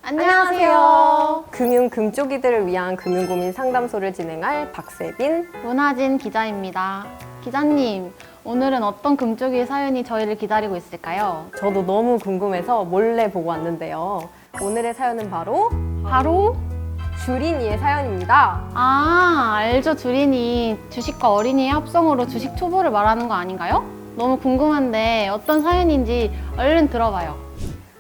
안녕하세요. 금융 금쪽이들을 위한 금융고민 상담소를 진행할 박세빈, 문하진 기자입니다. 기자님, 오늘은 어떤 금쪽이 사연이 저희를 기다리고 있을까요? 저도 너무 궁금해서 몰래 보고 왔는데요. 오늘의 사연은 바로 주린이의 사연입니다. 알죠. 주린이 주식과 어린이의 합성으로 주식 초보를 말하는 거 아닌가요? 너무 궁금한데 어떤 사연인지 얼른 들어봐요.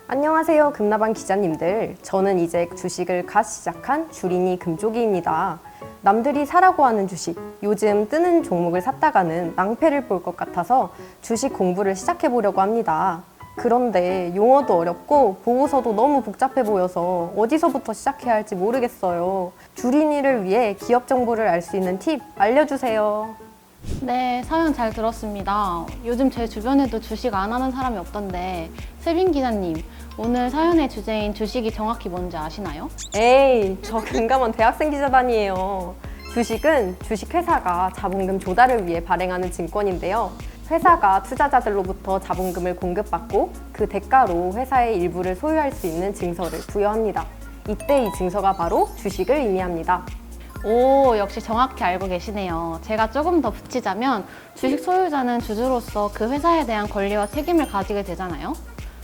안녕하세요, 금나방 기자님들. 저는 이제 주식을 갓 시작한 주린이 금쪽이입니다. 남들이 사라고 하는 주식, 요즘 뜨는 종목을 샀다가는 낭패를 볼 것 같아서 주식 공부를 시작해 보려고 합니다. 그런데 용어도 어렵고 보고서도 너무 복잡해 보여서 어디서부터 시작해야 할지 모르겠어요. 주린이를 위해 기업 정보를 알 수 있는 팁 알려주세요. 네, 사연 잘 들었습니다. 요즘 제 주변에도 주식 안 하는 사람이 없던데 세빈 기자님, 오늘 사연의 주제인 주식이 정확히 뭔지 아시나요? 에이, 저 금감원 대학생 기자단이에요. 주식은 주식회사가 자본금 조달을 위해 발행하는 증권인데요. 회사가 투자자들로부터 자본금을 공급받고 그 대가로 회사의 일부를 소유할 수 있는 증서를 부여합니다. 이때 이 증서가 바로 주식을 의미합니다. 오, 역시 정확히 알고 계시네요. 제가 조금 더 붙이자면 주식 소유자는 주주로서 그 회사에 대한 권리와 책임을 가지게 되잖아요.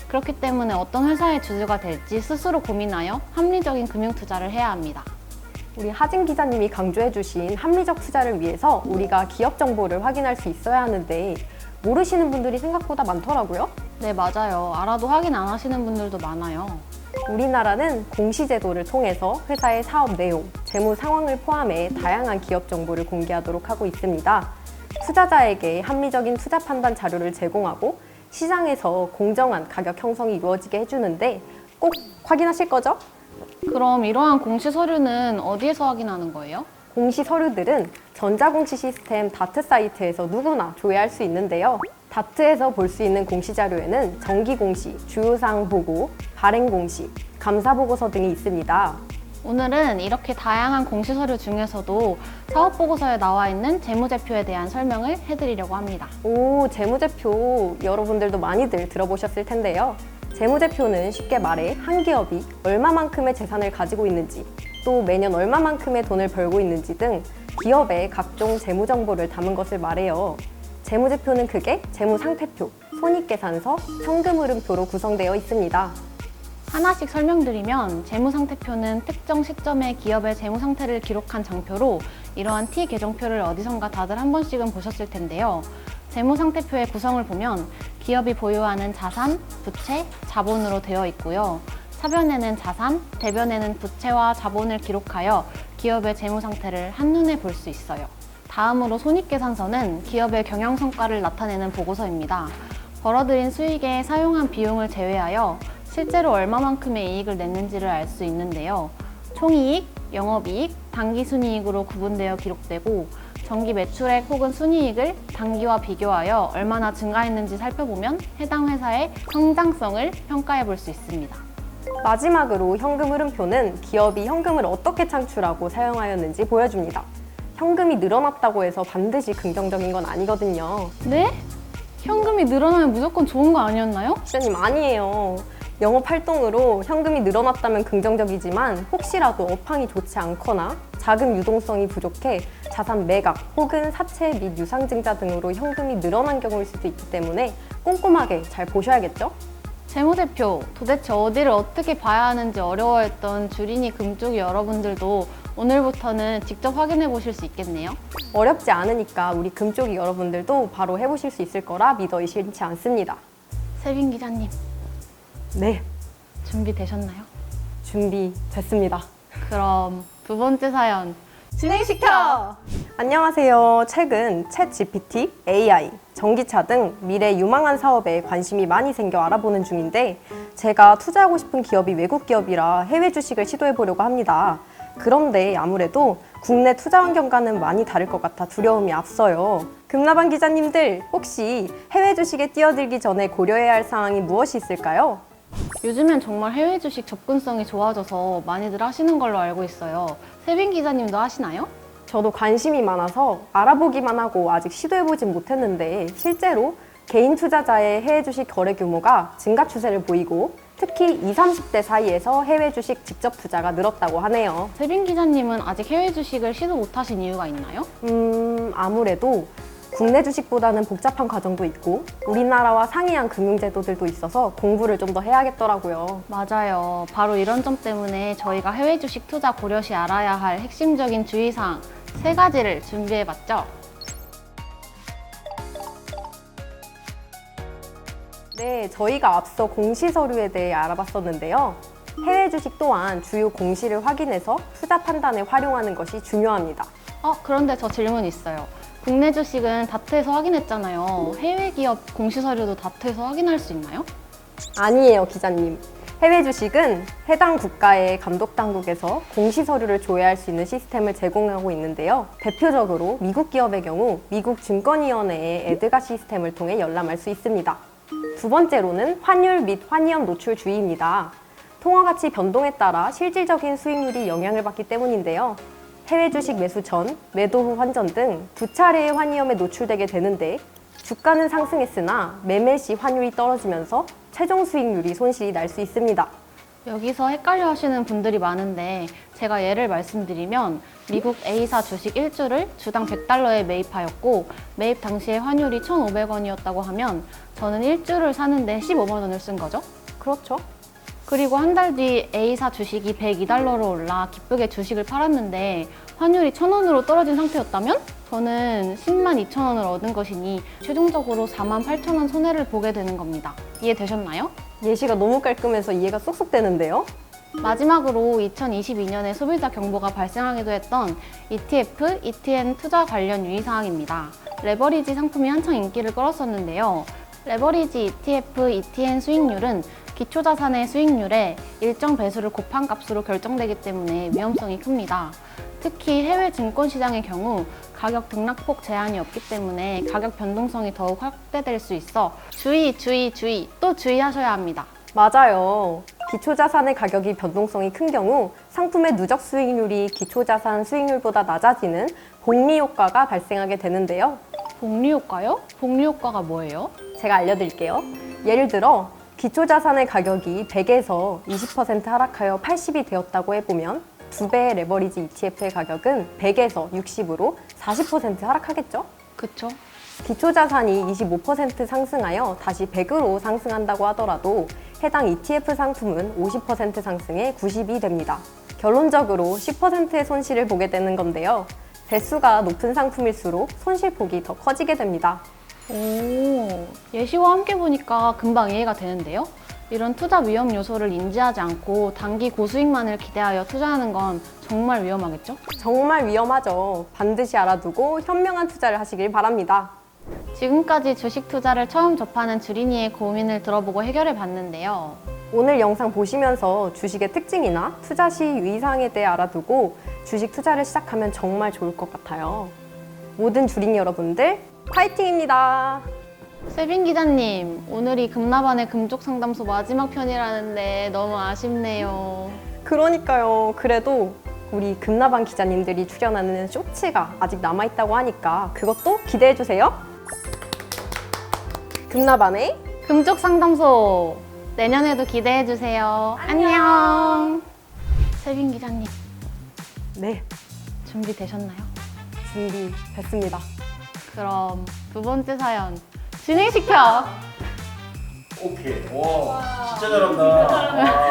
그렇기 때문에 어떤 회사의 주주가 될지 스스로 고민하여 합리적인 금융 투자를 해야 합니다. 우리 하진 기자님이 강조해주신 합리적 투자를 위해서 우리가 기업 정보를 확인할 수 있어야 하는데 모르시는 분들이 생각보다 많더라고요. 네, 맞아요. 알아도 확인 안 하시는 분들도 많아요. 우리나라는 공시제도를 통해서 회사의 사업 내용, 재무 상황을 포함해 다양한 기업 정보를 공개하도록 하고 있습니다. 투자자에게 합리적인 투자 판단 자료를 제공하고 시장에서 공정한 가격 형성이 이루어지게 해주는데 꼭 확인하실 거죠? 그럼 이러한 공시 서류는 어디에서 확인하는 거예요? 공시 서류들은 전자공시 시스템 다트 사이트에서 누구나 조회할 수 있는데요. 다트에서 볼 수 있는 공시 자료에는 정기공시, 주요사항 보고, 발행공시, 감사보고서 등이 있습니다. 오늘은 이렇게 다양한 공시 서류 중에서도 사업보고서에 나와 있는 재무제표에 대한 설명을 해드리려고 합니다. 오, 재무제표 여러분들도 많이들 들어보셨을 텐데요. 재무제표는 쉽게 말해 한 기업이 얼마만큼의 재산을 가지고 있는지, 또 매년 얼마만큼의 돈을 벌고 있는지 등 기업의 각종 재무 정보를 담은 것을 말해요. 재무제표는 크게 재무상태표, 손익계산서, 현금흐름표로 구성되어 있습니다. 하나씩 설명드리면 재무상태표는 특정 시점에 기업의 재무상태를 기록한 장표로 이러한 T 계정표를 어디선가 다들 한 번씩은 보셨을 텐데요. 재무상태표의 구성을 보면 기업이 보유하는 자산, 부채, 자본으로 되어 있고요. 사변에는 자산, 대변에는 부채와 자본을 기록하여 기업의 재무상태를 한눈에 볼 수 있어요. 다음으로 손익계산서는 기업의 경영성과를 나타내는 보고서입니다. 벌어들인 수익에 사용한 비용을 제외하여 실제로 얼마만큼의 이익을 냈는지를 알 수 있는데요. 총이익, 영업이익, 당기순이익으로 구분되어 기록되고 정기 매출액 혹은 순이익을 당기와 비교하여 얼마나 증가했는지 살펴보면 해당 회사의 성장성을 평가해 볼 수 있습니다. 마지막으로 현금흐름표는 기업이 현금을 어떻게 창출하고 사용하였는지 보여줍니다. 현금이 늘어났다고 해서 반드시 긍정적인 건 아니거든요. 네? 현금이 늘어나면 무조건 좋은 거 아니었나요? 기자님, 아니에요. 영업활동으로 현금이 늘어났다면 긍정적이지만 혹시라도 업황이 좋지 않거나 자금 유동성이 부족해 자산 매각 혹은 사채 및 유상증자 등으로 현금이 늘어난 경우일 수도 있기 때문에 꼼꼼하게 잘 보셔야겠죠? 재무제표, 도대체 어디를 어떻게 봐야 하는지 어려워했던 주린이 금쪽이 여러분들도 오늘부터는 직접 확인해 보실 수 있겠네요. 어렵지 않으니까 우리 금쪽이 여러분들도 바로 해보실 수 있을 거라 믿어 의심치 않습니다. 세빈 기자님, 네, 준비되셨나요? 준비됐습니다. 그럼 두 번째 사연 진행시켜! 안녕하세요. 최근 챗 GPT, AI, 전기차 등 미래 유망한 사업에 관심이 많이 생겨 알아보는 중인데 제가 투자하고 싶은 기업이 외국 기업이라 해외 주식을 시도해 보려고 합니다. 그런데 아무래도 국내 투자 환경과는 많이 다를 것 같아 두려움이 앞서요. 금나방 기자님들, 혹시 해외 주식에 뛰어들기 전에 고려해야 할 사항이 무엇이 있을까요? 요즘엔 정말 해외 주식 접근성이 좋아져서 많이들 하시는 걸로 알고 있어요. 세빈 기자님도 하시나요? 저도 관심이 많아서 알아보기만 하고 아직 시도해보진 못했는데 실제로 개인 투자자의 해외 주식 거래 규모가 증가 추세를 보이고 특히 20, 30대 사이에서 해외 주식 직접 투자가 늘었다고 하네요. 세빈 기자님은 아직 해외 주식을 시도 못하신 이유가 있나요? 아무래도 국내 주식보다는 복잡한 과정도 있고 우리나라와 상이한 금융제도들도 있어서 공부를 좀 더 해야겠더라고요. 맞아요. 바로 이런 점 때문에 저희가 해외 주식 투자 고려 시 알아야 할 핵심적인 주의사항 3가지를 준비해봤죠. 네, 저희가 앞서 공시 서류에 대해 알아봤었는데요. 해외 주식 또한 주요 공시를 확인해서 투자 판단에 활용하는 것이 중요합니다. 그런데 저 질문 있어요. 국내 주식은 다트에서 확인했잖아요. 해외 기업 공시 서류도 다트에서 확인할 수 있나요? 아니에요, 기자님. 해외 주식은 해당 국가의 감독 당국에서 공시 서류를 조회할 수 있는 시스템을 제공하고 있는데요. 대표적으로 미국 기업의 경우 미국 증권위원회의 에드가 시스템을 통해 열람할 수 있습니다. 두 번째로는 환율 및 환위험 노출 주의입니다. 통화 가치 변동에 따라 실질적인 수익률이 영향을 받기 때문인데요. 해외 주식 매수 전, 매도 후 환전 등 두 차례의 환위험에 노출되게 되는데 주가는 상승했으나 매매 시 환율이 떨어지면서 최종 수익률이 손실이 날 수 있습니다. 여기서 헷갈려 하시는 분들이 많은데 제가 예를 말씀드리면 미국 A사 주식 1주를 주당 100달러에 매입하였고 매입 당시에 환율이 1,500원이었다고 하면 저는 1주를 사는데 15만 원을 쓴 거죠. 그렇죠? 그리고 한 달 뒤 A사 주식이 102달러로 올라 기쁘게 주식을 팔았는데 환율이 1,000원으로 떨어진 상태였다면 저는 10만 2천 원을 얻은 것이니 최종적으로 4만 8천 원 손해를 보게 되는 겁니다. 이해되셨나요? 예시가 너무 깔끔해서 이해가 쏙쏙 되는데요. 마지막으로 2022년에 소비자 경보가 발생하기도 했던 ETF, ETN 투자 관련 유의사항입니다. 레버리지 상품이 한창 인기를 끌었었는데요. 레버리지 ETF, ETN 수익률은 기초자산의 수익률에 일정 배수를 곱한 값으로 결정되기 때문에 위험성이 큽니다. 특히 해외 증권시장의 경우 가격 등락폭 제한이 없기 때문에 가격 변동성이 더욱 확대될 수 있어 주의, 또 주의하셔야 합니다. 맞아요. 기초자산의 가격이 변동성이 큰 경우 상품의 누적 수익률이 기초자산 수익률보다 낮아지는 복리 효과가 발생하게 되는데요. 복리 효과요? 복리 효과가 뭐예요? 제가 알려드릴게요. 예를 들어 기초자산의 가격이 100에서 20% 하락하여 80이 되었다고 해보면 2배의 레버리지 ETF의 가격은 100에서 60으로 40% 하락하겠죠? 그쵸? 기초자산이 25% 상승하여 다시 100으로 상승한다고 하더라도 해당 ETF 상품은 50% 상승해 90이 됩니다. 결론적으로 10%의 손실을 보게 되는 건데요. 배수가 높은 상품일수록 손실폭이 더 커지게 됩니다. 오, 예시와 함께 보니까 금방 이해가 되는데요? 이런 투자 위험 요소를 인지하지 않고 단기 고수익만을 기대하여 투자하는 건 정말 위험하겠죠? 정말 위험하죠. 반드시 알아두고 현명한 투자를 하시길 바랍니다. 지금까지 주식 투자를 처음 접하는 주린이의 고민을 들어보고 해결해 봤는데요. 오늘 영상 보시면서 주식의 특징이나 투자 시 유의사항에 대해 알아두고 주식 투자를 시작하면 정말 좋을 것 같아요. 모든 주린이 여러분들 파이팅입니다. 세빈 기자님, 오늘이 금나반의 금쪽 상담소 마지막 편이라는데 너무 아쉽네요. 그러니까요. 그래도 우리 금나반 기자님들이 출연하는 쇼츠가 아직 남아있다고 하니까 그것도 기대해주세요. 금나반의 금쪽 상담소 내년에도 기대해주세요. 안녕. 세빈 기자님, 네, 준비되셨나요? 준비됐습니다. 그럼 두 번째 사연 진행시켜. 오케이. 와, 진짜 잘한다.